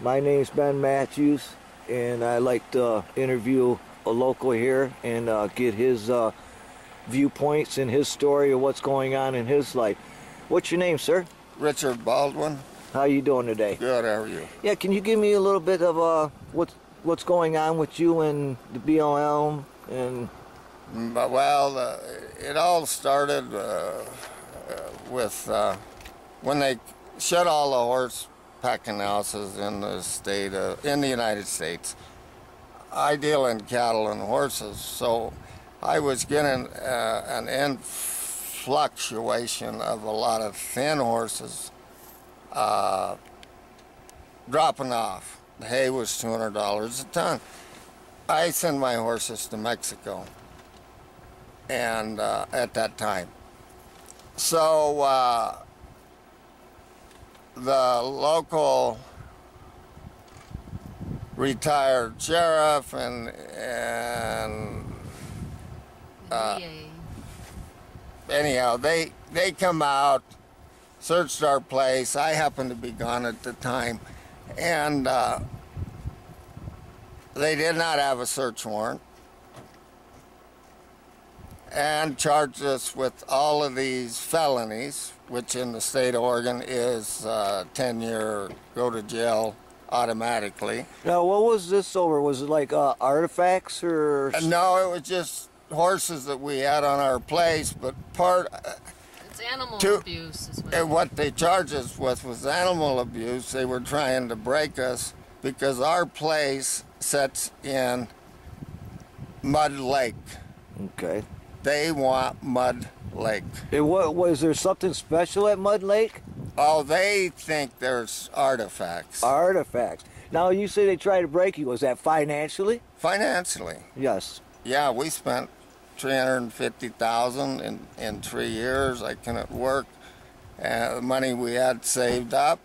My name's Ben Matthews, and I like to interview a local here and get his viewpoints and his story of what's going on in his life. What's your name, sir? Richard Baldwin. How you doing today? Good, how are you? Yeah, can you give me a little bit of what's going on with you and the BLM and? Well, it all started with when they shut all the horse packing houses in the United States. I deal in cattle and horses, so I was getting an influctuation of a lot of thin horses dropping off. The hay was $200 a ton. I send my horses to Mexico, and at that time. So the local retired sheriff and anyhow, they come out, searched our place. I happened to be gone at the time, and they did not have a search warrant and charged us with all of these felonies, which in the state of Oregon is 10-year go to jail automatically. Now, what was this over? Was it like artifacts or? No, it was just horses that we had on our place, but it's animal abuse as well. And what they charged us with was animal abuse. They were trying to break us because our place sits in Mud Lake. Okay. They want Mud Lake. And what was there something special at Mud Lake? Oh, they think there's artifacts. Artifacts. Now, you say they tried to break you. Was that financially? Financially. Yes. Yeah, we spent $350,000 in 3 years. I couldn't work. The money we had saved up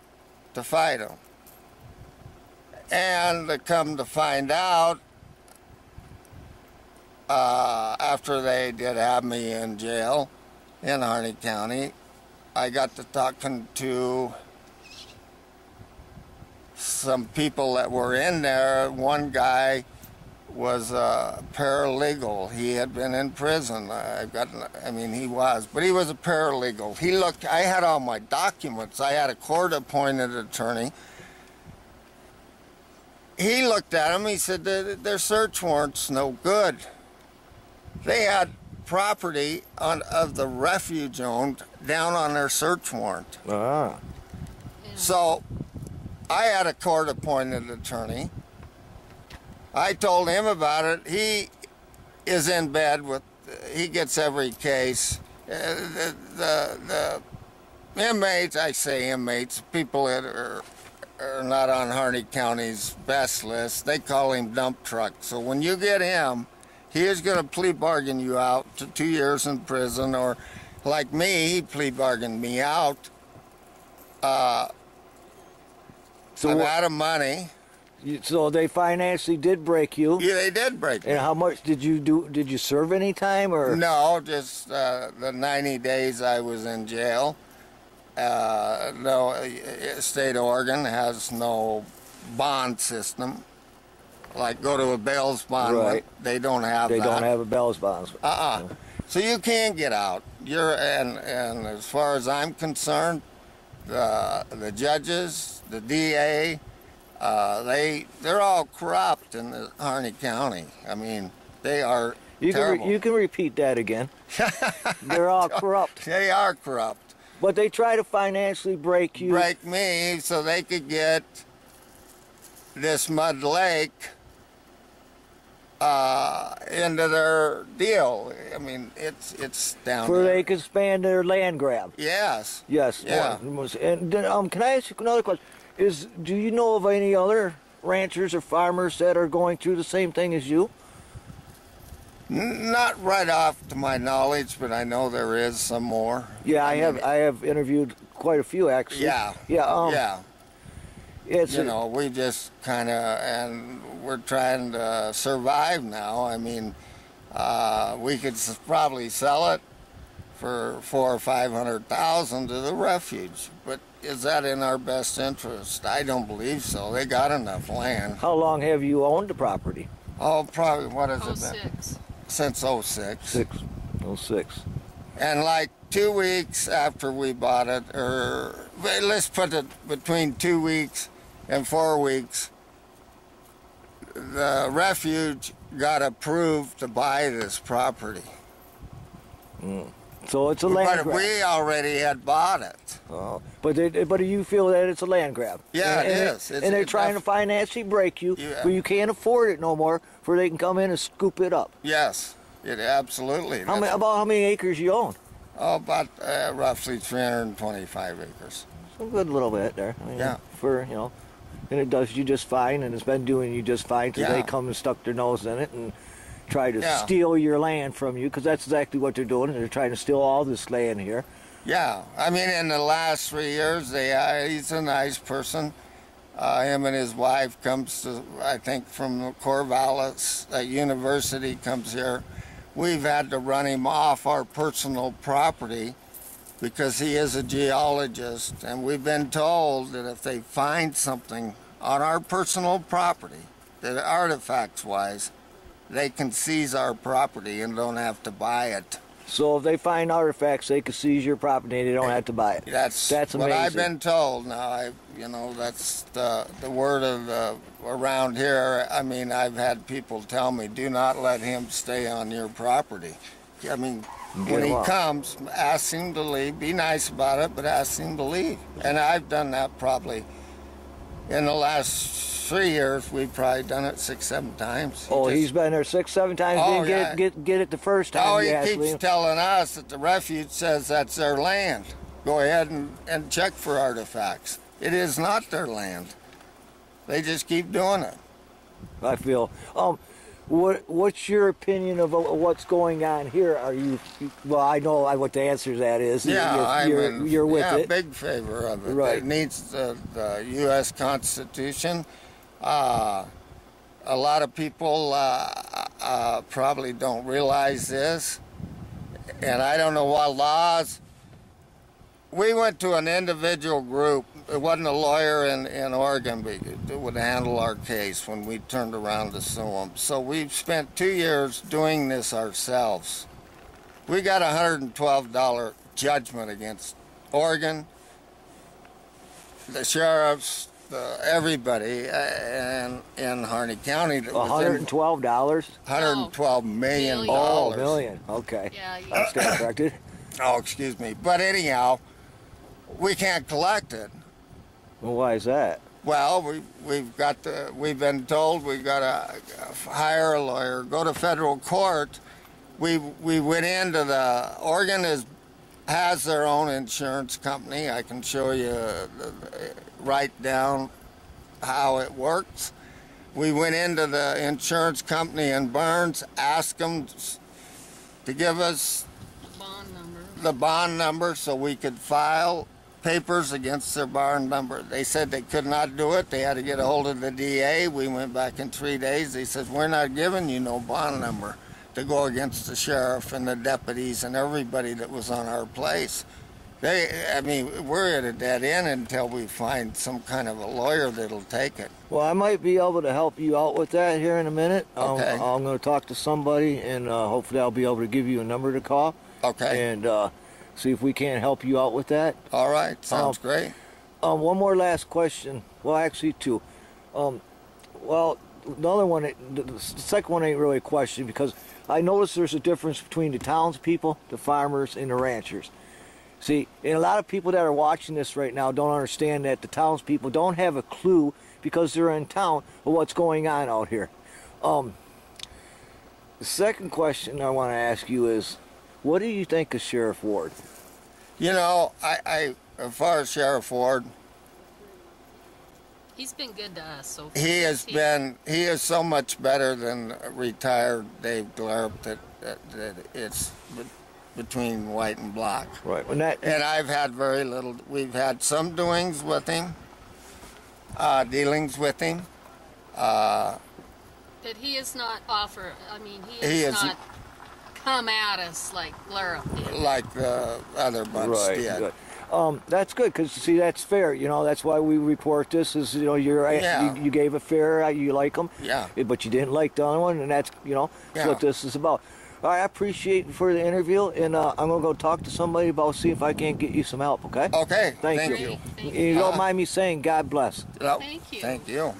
to fight them. And to come to find out, after they did have me in jail in Harney County, I got to talking to some people that were in there. One guy was a paralegal. He had been in prison. He was, but he was a paralegal. I had all my documents. I had a court-appointed attorney. He looked at him. He said, their search warrant's no good. They had property of the refuge owned down on their search warrant. Ah. Yeah. So I had a court-appointed attorney. I told him about it. He is in bed with, he gets every case. The inmates, I say inmates, people that are not on Harney County's best list, they call him dump truck. So when you get him, he is going to plea bargain you out to 2 years in prison, or like me, he plea bargained me out. So I'm out of money. So they financially did break you. Yeah, they did break me. And how much did you do? Did you serve any time or? No, just the 90 days I was in jail. No, state of Oregon has no bond system. Like go to a bail's bond. Right. They don't have They that. don't have a bail's bonds. So you can get out. And as far as I'm concerned, the judges, the DA, they're all corrupt in the Harney County. I mean, they are terrible. You can repeat that again. They're all corrupt. They are corrupt. But they try to financially break you. Break me so they could get this Mud Lake into their deal. I mean, it's down Where there. they can expand their land grab. Yes. Yes. Yeah. And can I ask you another question? Do you know of any other ranchers or farmers that are going through the same thing as you? Not right off to my knowledge, but I know there is some more. Yeah, I have interviewed quite a few actually. Yeah. Yeah. Yeah. It's We just kind of, and we're trying to survive now. I mean, we could probably sell it for 400,000 or 500,000 to the refuge. But is that in our best interest? I don't believe so. They got enough land. How long have you owned the property? Oh, probably, what has it been? 06. Since 06. 06. And like 2 weeks after we bought it, or let's put it between 2 weeks and 4 weeks, the refuge got approved to buy this property. So it's a land But grab. we already had bought it. Oh, but you feel that it's a land grab. Yeah, and, it and is. and they're trying to financially break you, Yeah. where you can't afford it no more, for they can come in and scoop it up. Yes, it absolutely. About how many acres you own? Oh, about roughly 325 acres. A good little bit there. I mean, Yeah. For, you know, and it does you just fine, and it's been doing you just fine till they Yeah. come and stuck their nose in it and try to Yeah. steal your land from you, because that's exactly what they're doing. They're trying to steal all this land here. Yeah, I mean, in the last 3 years, he's a nice person. Him and his wife comes to, I think, from Corvallis University, comes here. We've had to run him off our personal property because he is a geologist, and we've been told that if they find something on our personal property, that artifacts-wise, they can seize our property and don't have to buy it. So if they find artifacts, they can seize your property and they don't have to buy it. That's what what I've amazing. been told. Now, that's the word of around here. I mean, I've had people tell me, do not let him stay on your property. I mean, when he comes, ask him to leave. Be nice about it, but ask him to leave. And I've done that probably in the last 3 years. We've probably done it 6, 7 times. He's been there 6, 7 times. Oh, Didn't yeah. get it the first time. Oh, he asked keeps Liam. telling us that the refuge says that's their land. Go ahead and check for artifacts. It is not their land. They just keep doing it. I feel. What's your opinion of what's going on here? Are you? Well, I know what the answer to that is. Yeah, you're with it. big favor of it. Right. It needs the U.S. Constitution. A lot of people probably don't realize this, and I don't know what laws. We went to an individual group. It wasn't a lawyer in Oregon that would handle our case when we turned around to sue them. So we've spent 2 years doing this ourselves. We got a $112 judgment against Oregon, the sheriffs, everybody, and in Harney County. $112. $112 million. Oh, million. Okay. Yeah, I'm still corrected. Oh, excuse me. But anyhow, we can't collect it. Well, why is that? Well, we've been told we've got to hire a lawyer, go to federal court. We went into Oregon has their own insurance company. I can show you, write down how it works. We went into the insurance company in Burns, asked them to give us the bond number so we could file papers against their bond number. They said they could not do it. They had to get a hold of the DA. We went back in 3 days. They said, we're not giving you no bond number to go against the sheriff and the deputies and everybody that was on our place. We're at a dead end until we find some kind of a lawyer that'll take it. Well, I might be able to help you out with that here in a minute. Okay. I'm going to talk to somebody, and hopefully I'll be able to give you a number to call. Okay. And see if we can't help you out with that. All right. Sounds great. One more last question. Well, actually, two. Well, the other one, the second one ain't really a question, because I noticed there's a difference between the townspeople, the farmers, and the ranchers. See, and a lot of people that are watching this right now don't understand that the townspeople don't have a clue, because they're in town, of what's going on out here. The second question I want to ask you is, what do you think of Sheriff Ward? You know, as far as Sheriff Ward, he's been good to us. So he is so much better than retired Dave Glarp that it's between white and black. Right. And I've had very little. We've had some dealings with him. But he is not he is not come at us like Laura did. like the other bunch Right. did. Good. That's good because see that's fair. You know that's why we report this. Is you're Yeah. you gave a fair. You like them. Yeah. But you didn't like the other one, and that's that's Yeah. what this is about. All right, I appreciate you for the interview, and I'm gonna go talk to somebody about see if I can't get you some help. Okay. Okay. Thank Thank you. you. Thank You don't mind me saying God bless. No, Thank you. Thank you. You